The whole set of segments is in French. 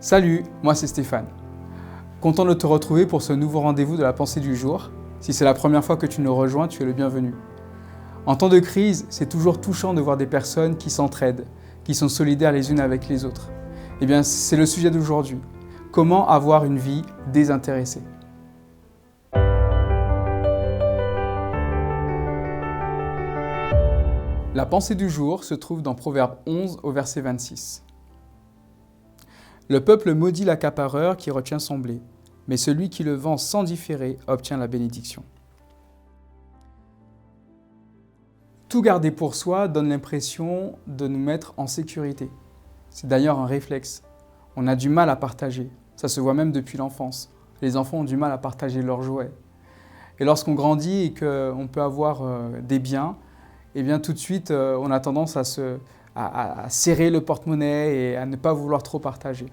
Salut, moi c'est Stéphane. Content de te retrouver pour ce nouveau rendez-vous de la pensée du jour. Si c'est la première fois que tu nous rejoins, tu es le bienvenu. En temps de crise, c'est toujours touchant de voir des personnes qui s'entraident, qui sont solidaires les unes avec les autres. Eh bien, c'est le sujet d'aujourd'hui. Comment avoir une vie désintéressée? La pensée du jour se trouve dans Proverbe 11 au verset 26. Le peuple maudit l'accapareur qui retient son blé, mais celui qui le vend sans différer obtient la bénédiction. Tout garder pour soi donne l'impression de nous mettre en sécurité. C'est d'ailleurs un réflexe. On a du mal à partager. Ça se voit même depuis l'enfance. Les enfants ont du mal à partager leurs jouets. Et lorsqu'on grandit et qu'on peut avoir des biens, eh bien tout de suite, on a tendance à serrer le porte-monnaie et à ne pas vouloir trop partager.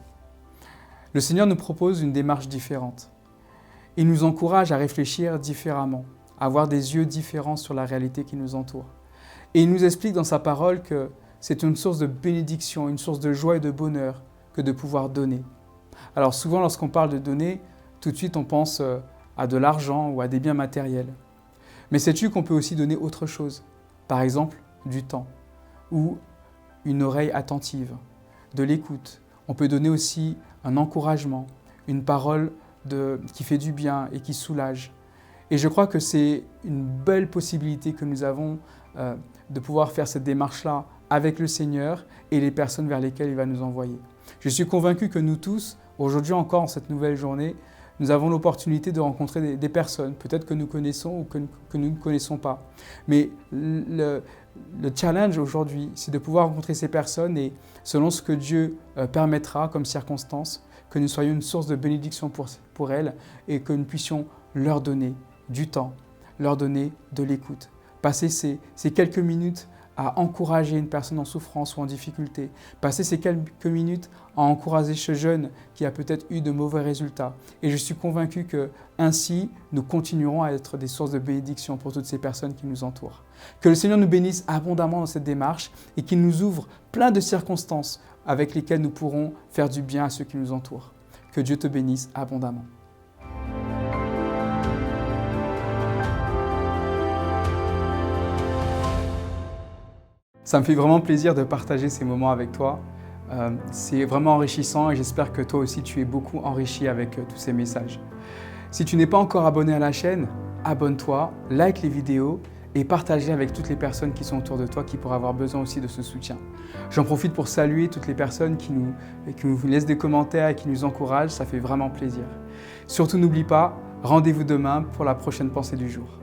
Le Seigneur nous propose une démarche différente. Il nous encourage à réfléchir différemment, à avoir des yeux différents sur la réalité qui nous entoure. Et il nous explique dans sa parole que c'est une source de bénédiction, une source de joie et de bonheur que de pouvoir donner. Alors souvent, lorsqu'on parle de donner, tout de suite on pense à de l'argent ou à des biens matériels. Mais sais-tu qu'on peut aussi donner autre chose? Par exemple, du temps ou une oreille attentive, de l'écoute. On peut donner aussi un encouragement, une parole qui fait du bien et qui soulage. Et je crois que c'est une belle possibilité que nous avons de pouvoir faire cette démarche-là avec le Seigneur et les personnes vers lesquelles il va nous envoyer. Je suis convaincu que nous tous, aujourd'hui encore en cette nouvelle journée, nous avons l'opportunité de rencontrer des personnes, peut-être que nous connaissons ou que nous ne connaissons pas. Mais le challenge aujourd'hui, c'est de pouvoir rencontrer ces personnes et selon ce que Dieu permettra comme circonstance, que nous soyons une source de bénédiction pour elles et que nous puissions leur donner du temps, leur donner de l'écoute. Passer ces quelques minutes à encourager une personne en souffrance ou en difficulté. Passer ces quelques minutes à encourager ce jeune qui a peut-être eu de mauvais résultats. Et je suis convaincu que ainsi, nous continuerons à être des sources de bénédiction pour toutes ces personnes qui nous entourent. Que le Seigneur nous bénisse abondamment dans cette démarche et qu'il nous ouvre plein de circonstances avec lesquelles nous pourrons faire du bien à ceux qui nous entourent. Que Dieu te bénisse abondamment. Ça me fait vraiment plaisir de partager ces moments avec toi. C'est vraiment enrichissant et j'espère que toi aussi tu es beaucoup enrichi avec tous ces messages. Si tu n'es pas encore abonné à la chaîne, abonne-toi, like les vidéos et partage avec toutes les personnes qui sont autour de toi qui pourraient avoir besoin aussi de ce soutien. J'en profite pour saluer toutes les personnes qui nous laissent des commentaires et qui nous encouragent, ça fait vraiment plaisir. Surtout n'oublie pas, rendez-vous demain pour la prochaine pensée du jour.